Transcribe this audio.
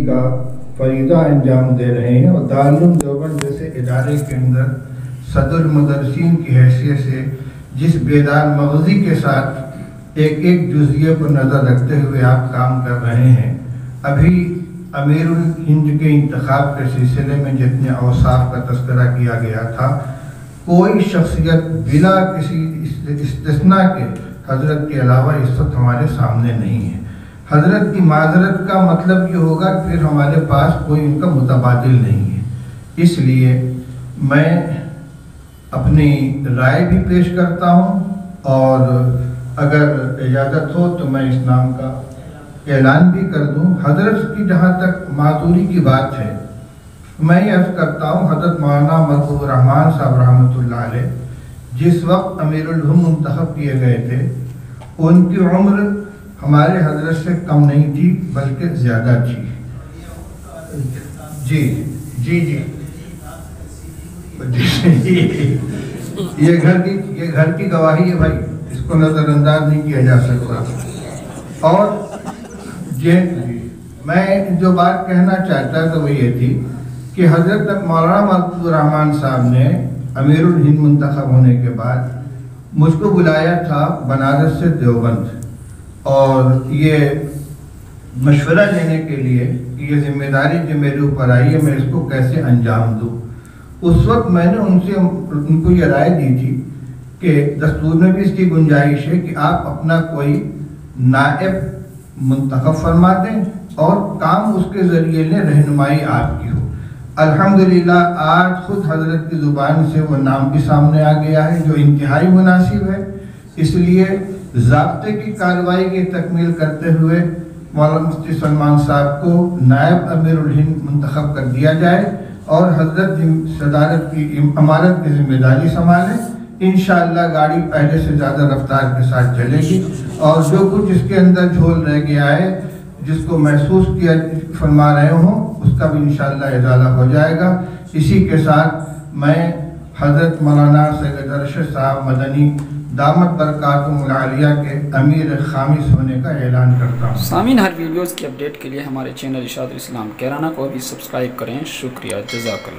کا فریضہ انجام دے رہے ہیں اور دارالعلوم دیوبند جیسے ادارے کے اندر صدر المدرسین کی حیثیت سے جس بیدار مغزی کے ساتھ ایک ایک جزئیے پر نظر رکھتے ہوئے آپ کام کر رہے ہیں. ابھی امیر الہند کے انتخاب کے سلسلے میں جتنے اوصاف کا تذکرہ کیا گیا تھا، کوئی شخصیت بلا کسی استثناء کے حضرت کے علاوہ اس وقت ہمارے سامنے نہیں ہے. حضرت کی معذرت کا مطلب یہ ہوگا کہ پھر ہمارے پاس کوئی ان کا متبادل نہیں ہے. اس لیے میں اپنی رائے بھی پیش کرتا ہوں اور اگر اجازت ہو تو میں اس نام کا اعلان بھی کر دوں. حضرت کی جہاں تک معذوری کی بات ہے، میں یہ عرض کرتا ہوں، حضرت مولانا محبوب الرحمان صاحب رحمۃ اللہ علیہ جس وقت امیر الہند منتخب کیے گئے تھے، ان کی عمر ہمارے حضرت سے کم نہیں تھی بلکہ زیادہ تھی. جی جی جی یہ گھر کی گواہی ہے بھائی، اس کو نظر انداز نہیں کیا جا سکتا. اور میں جو بات کہنا چاہتا تھا وہ یہ تھی کہ حضرت مولانا محبوب الرحمان صاحب نے امیر الہند منتخب ہونے کے بعد مجھ کو بلایا تھا بنارس سے دیوبند، اور یہ مشورہ لینے کے لیے کہ یہ ذمہ داری جو میرے اوپر آئی ہے میں اس کو کیسے انجام دوں. اس وقت میں نے ان کو یہ رائے دی تھی کہ دستور میں بھی اس کی گنجائش ہے کہ آپ اپنا کوئی نائب منتخب فرما دیں اور کام اس کے ذریعے لیں، رہنمائی آپ کی ہو. الحمدللہ آج خود حضرت کی زبان سے وہ نام بھی سامنے آ گیا ہے جو انتہائی مناسب ہے. اس لیے ضابطے کی کارروائی کی تکمیل کرتے ہوئے مولانا مفتی سلمان صاحب کو نائب امیر الہند منتخب کر دیا جائے اور حضرت صدارت کی امارت کی ذمہ داری سنبھالیں. انشاءاللہ گاڑی پہلے سے زیادہ رفتار کے ساتھ چلے گی اور جو کچھ اس کے اندر جھول رہ گیا ہے، جس کو محسوس کیا فرما رہے ہوں، اس کا بھی انشاءاللہ ازالہ ہو جائے گا. اسی کے ساتھ میں حضرت مولانا سید ارشد صاحب مدنی دامت برکاتہم العالیہ کے امیر خامس ہونے کا اعلان کرتا ہوں. سامعین، ہر ویڈیوز کی اپڈیٹ کے لیے ہمارے چینل ارشاد الاسلام کیرانہ کو بھی سبسکرائب کریں. شکریہ، جزاک اللہ.